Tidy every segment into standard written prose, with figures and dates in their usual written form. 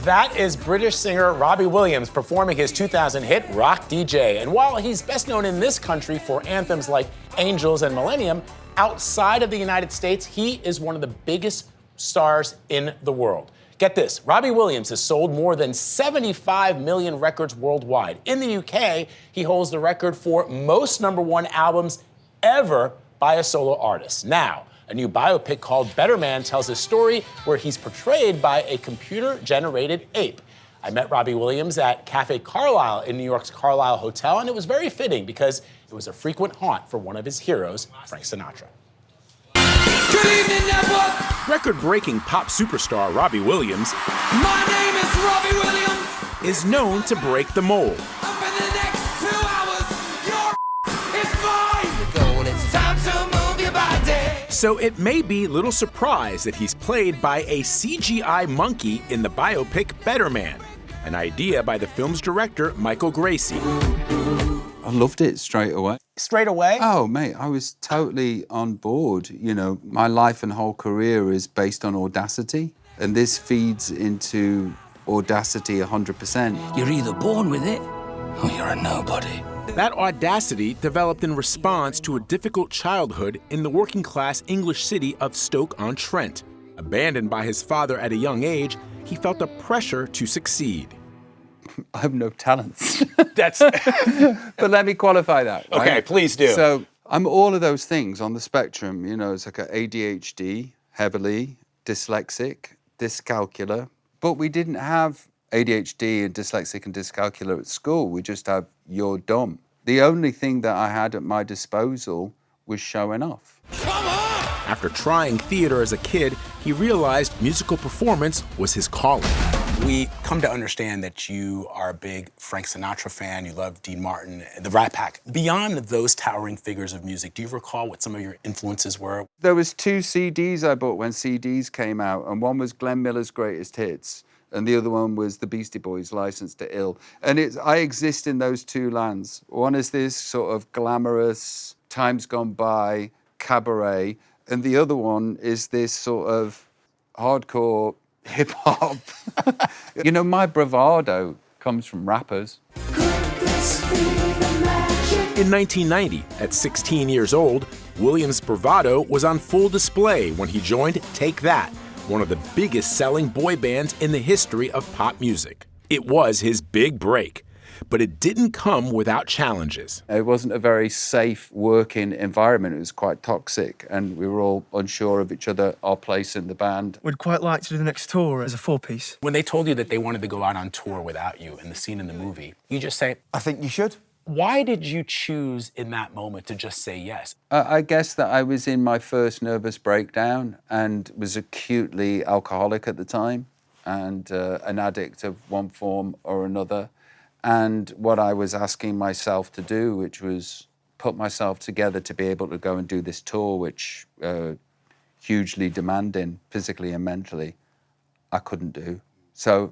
That is British singer Robbie Williams performing his 2000 hit Rock DJ. And while he's best known in this country for anthems like Angels and Millennium, outside of the United States, he is one of the biggest stars in the world. Get this, Robbie Williams has sold more than 75 million records worldwide. In the UK, he holds the record for most #1 albums ever by a solo artist. Now, a new biopic called Better Man tells a story where he's portrayed by a computer-generated ape. I met Robbie Williams at Cafe Carlyle in New York's Carlyle Hotel, and it was very fitting because it was a frequent haunt for one of his heroes, Frank Sinatra. Good evening, network. Record-breaking pop superstar Robbie Williams My name is Robbie Williams. is known to break the mold. And for the next 2 hours, your is mine. It's time to move your body. So it may be little surprise that he's played by a CGI monkey in the biopic Better Man, an idea by the film's director, Michael Gracie. I loved it straight away. Straight away? Oh, mate, I was totally on board. You know, my life and whole career is based on audacity, and this feeds into audacity 100%. You're either born with it or you're a nobody. That audacity developed in response to a difficult childhood in the working-class English city of Stoke-on-Trent. Abandoned by his father at a young age, he felt a pressure to succeed. I have no talents. That's... But let me qualify that. Right? Okay, please do. So I'm all of those things on the spectrum. You know, it's like a ADHD, heavily, dyslexic, dyscalcular. But we didn't have ADHD and dyslexic and dyscalcular at school. We just have you're dumb. The only thing that I had at my disposal was showing off. After trying theater as a kid, he realized musical performance was his calling. We come to understand that you are a big Frank Sinatra fan, you love Dean Martin, the Rat Pack. Beyond those towering figures of music, do you recall what some of your influences were? There was 2 CDs I bought when CDs came out, and one was Glenn Miller's Greatest Hits, and the other one was the Beastie Boys' License to Ill. And I exist in those 2 lands. One is this sort of glamorous, times gone by, cabaret, and the other one is this sort of hardcore hip-hop. You know, my bravado comes from rappers. In 1990, at 16 years old, Williams' bravado was on full display when he joined Take That, one of the biggest selling boy bands in the history of pop music. It was his big break, but it didn't come without challenges. It wasn't a very safe working environment. It was quite toxic, and we were all unsure of each other, our place in the band. We'd quite like to do the next tour as a 4-piece. When they told you that they wanted to go out on tour without you in the scene in the movie, you just say, I think you should. why did you choose in that moment to just say yes? I guess that I was in my first nervous breakdown and was acutely alcoholic at the time and an addict of one form or another. And what I was asking myself to do, which was put myself together to be able to go and do this tour, which hugely demanding physically and mentally, I couldn't do. So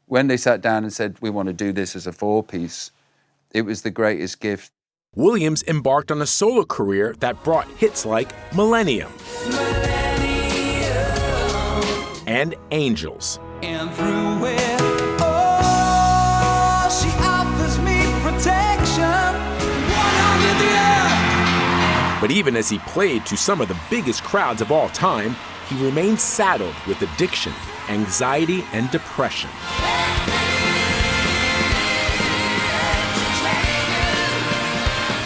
when they sat down and said, we want to do this as a 4-piece, it was the greatest gift. Williams embarked on a solo career that brought hits like Millennium and Angels. And through it, she offers me protection. 1 in the air. But even as he played to some of the biggest crowds of all time, he remained saddled with addiction, anxiety, and depression.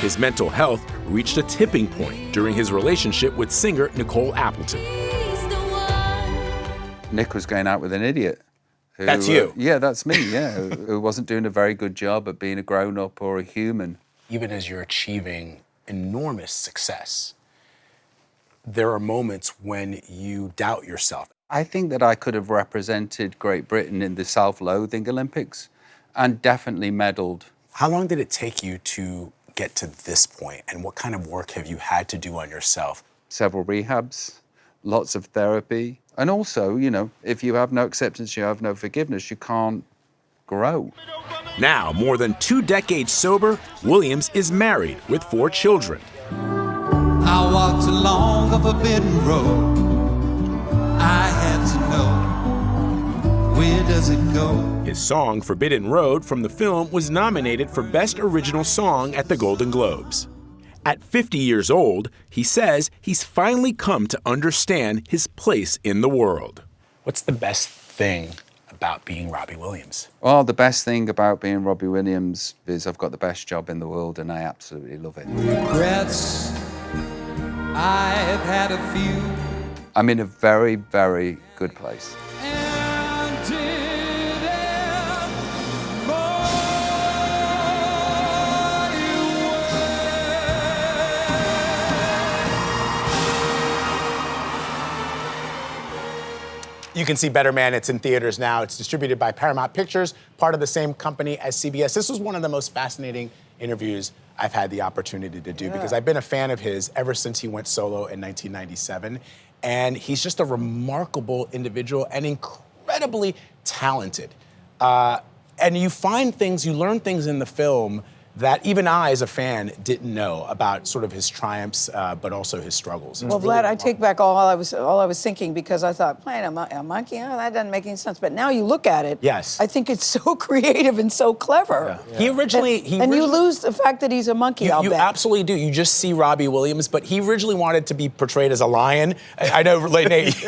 His mental health reached a tipping point during his relationship with singer Nicole Appleton. Nick was going out with an idiot. Who, That's you? Yeah, that's me, yeah. Who wasn't doing a very good job at being a grown-up or a human. Even as you're achieving enormous success, there are moments when you doubt yourself. I think that I could have represented Great Britain in the self-loathing Olympics and definitely medalled. How long did it take you to get to this point, and what kind of work have you had to do on yourself? Several rehabs, lots of therapy. And also, you know, if you have no acceptance, you have no forgiveness, you can't grow. Now, more than 2 decades sober, Williams is married with 4 children. I walked along a forbidden road. I had to know Where does it go? His song, Forbidden Road, from the film was nominated for Best Original Song at the Golden Globes. At 50 years old, he says he's finally come to understand his place in the world. What's the best thing about being Robbie Williams? Well, the best thing about being Robbie Williams is I've got the best job in the world and I absolutely love it. Regrets, I've had a few. I'm in a very, very good place. And did it more You can see Better Man. It's in theaters now. It's distributed by Paramount Pictures, part of the same company as CBS. This was one of the most fascinating interviews I've had the opportunity to do because I've been a fan of his ever since he went solo in 1997. And he's just a remarkable individual and incredibly talented. And you find things, you learn things in the film that even I, as a fan, didn't know about sort of his triumphs, but also his struggles. Well, Vlad, I take back all I was thinking because I thought, playing a monkey, oh, that doesn't make any sense. But now you look at it, Yes. I think it's so creative and so clever. Yeah. He originally, And you lose the fact that he's a monkey, I'll You bet. absolutely do. You just see Robbie Williams, but he originally wanted to be portrayed as a lion. I know, like, Nate,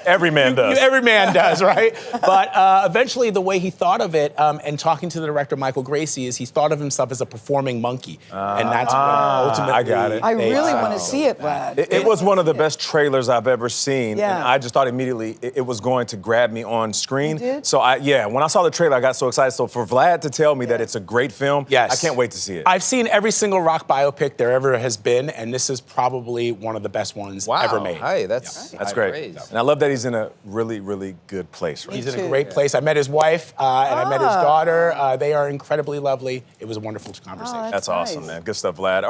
Every man does. Every man does, right? But eventually, the way he thought of it, and talking to the director Michael Gracie, is he thought of himself as a performing monkey, and that's what ultimately. I got it. I really want to see it, Vlad. It was one of the best trailers I've ever seen, Yeah. and I just thought immediately it was going to grab me on screen. You did? So when I saw the trailer, I got so excited. So for Vlad to tell me that it's a great film, Yes. I can't wait to see it. I've seen every single rock biopic there ever has been, and this is probably one of the best ones ever made. Hey, that's That's high great. praise. And I love that he's in a really, really good place right He's now. in a great place. I met his wife, and I met his daughter. They are incredibly lovely. It was a wonderful conversation. Oh, That's awesome, nice. man. Good stuff, Vlad.